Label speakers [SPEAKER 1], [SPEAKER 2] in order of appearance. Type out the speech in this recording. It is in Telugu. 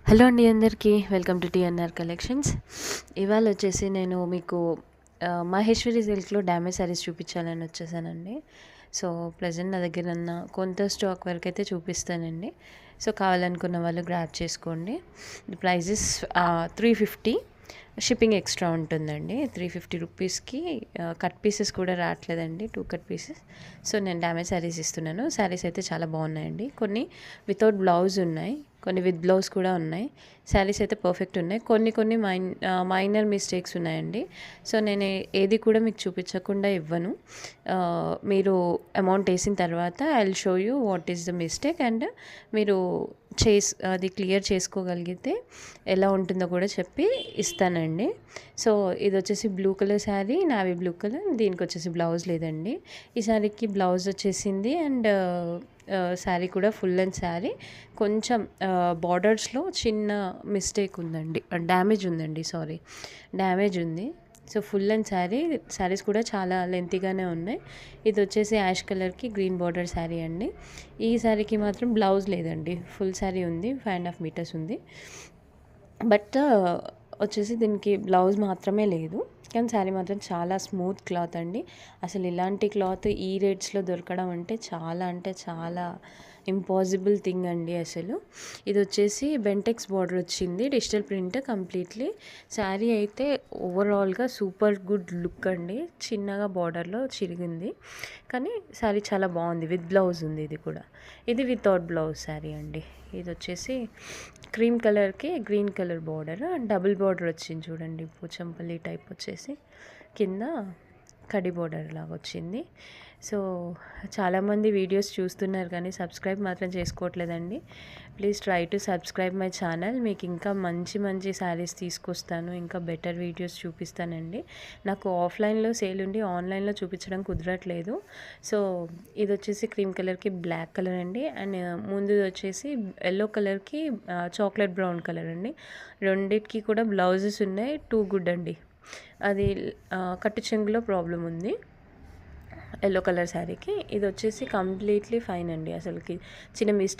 [SPEAKER 1] హలో అండి అందరికీ వెల్కమ్ టు టీఎన్ఆర్ కలెక్షన్స్. ఇవాళ వచ్చేసి నేను మీకు మహేశ్వరి సిల్క్లో డ్యామేజ్ శారీస్ చూపించాలని వచ్చేసానండి. సో ప్రజెంట్ నా దగ్గర ఉన్న కొంత స్టాక్ వరకు అయితే చూపిస్తానండి. సో కావాలనుకున్న వాళ్ళు గ్రాబ్ చేసుకోండి. ది ప్రైజెస్ 350, షిప్పింగ్ ఎక్స్ట్రా ఉంటుందండి. 350 రూపీస్కి కట్ పీసెస్ కూడా రావట్లేదండి, 2 కట్ పీసెస్. సో నేను డ్యామేజ్ శారీస్ ఇస్తున్నాను. శారీస్ అయితే చాలా బాగున్నాయండి. కొన్ని వితౌట్ బ్లౌజ్ ఉన్నాయి, కొన్ని విత్ బ్లౌజ్ కూడా ఉన్నాయి. శారీస్ అయితే పర్ఫెక్ట్ ఉన్నాయి. కొన్ని మైనర్ మిస్టేక్స్ ఉన్నాయండి. సో నేను ఏది కూడా మీకు చూపించకుండా ఇవ్వను. మీరు అమౌంట్ వేసిన తర్వాత I will show you what is the mistake, and మీరు అది క్లియర్ చేసుకోగలిగితే ఎలా ఉంటుందో కూడా చెప్పి ఇస్తానండి. సో ఇది వచ్చేసి blue colour sari, navy blue colour. దీనికి వచ్చేసి బ్లౌజ్ లేదండి. ఈ శారీకి బ్లౌజ్ వచ్చేసింది, అండ్ శారీ కూడా ఫుల్ లెంత్ శారీ. కొంచెం బార్డర్స్లో చిన్న మిస్టేక్ ఉందండి, డ్యామేజ్ ఉందండి, డ్యామేజ్ ఉంది. సో ఫుల్ లెంత్ శారీస్ కూడా చాలా లెంతీగానే ఉన్నాయి. ఇది వచ్చేసి యాష్ కలర్కి గ్రీన్ బార్డర్ శారీ అండి. ఈ శారీకి మాత్రం బ్లౌజ్ లేదండి, ఫుల్ శారీ ఉంది, 5.5 మీటర్స్ ఉంది. బట్ వచ్చేసి దీనికి బ్లౌజ్ మాత్రమే లేదు. కానీ శారీ మాత్రం చాలా స్మూత్ క్లాత్ అండి. అసలు ఇలాంటి క్లాత్ ఈ రేట్స్లో దొరకడం అంటే చాలా ఇంపాసిబుల్ థింగ్ అండి అసలు. ఇది వచ్చేసి బెంటెక్స్ బార్డర్ వచ్చింది, డిజిటల్ ప్రింట్ కంప్లీట్లీ. శారీ అయితే ఓవరాల్గా సూపర్ గుడ్ లుక్ అండి. చిన్నగా బార్డర్లో చిరిగింది, కానీ శారీ చాలా బాగుంది. విత్ బ్లౌజ్ ఉంది. ఇది వితౌట్ బ్లౌజ్ శారీ అండి. ఇది వచ్చేసి క్రీమ్ కలర్కి green colour border, double border వచ్చింది చూడండి, పోచంపల్లి టైప్ వచ్చేసి కింద కడి బార్డర్ లాగా వచ్చింది. సో చాలామంది వీడియోస్ చూస్తున్నారు కానీ సబ్స్క్రైబ్ మాత్రం చేసుకోవట్లేదండి. Please try to subscribe my channel. మీకు ఇంకా మంచి శారీస్ తీసుకొస్తాను, ఇంకా బెటర్ వీడియోస్ చూపిస్తానండి. నాకు ఆఫ్లైన్లో సేల్ ఉండి ఆన్లైన్లో చూపించడం కుదరట్లేదు. సో ఇది వచ్చేసి క్రీమ్ కలర్కి బ్లాక్ కలర్ అండి, అండ్ ముందు వచ్చేసి ఎల్లో కలర్కి చాక్లెట్ బ్రౌన్ కలర్ అండి. రెండింటికి కూడా బ్లౌజెస్ ఉన్నాయి, టూ గుడ్ అండి. అది కట్టు చెంగులో ప్రాబ్లం ఉంది ఎల్లో కలర్ శారీకి. ఇది వచ్చేసి కంప్లీట్లీ ఫైన్ అండి. అసలుకి చిన్న మిస్టేక్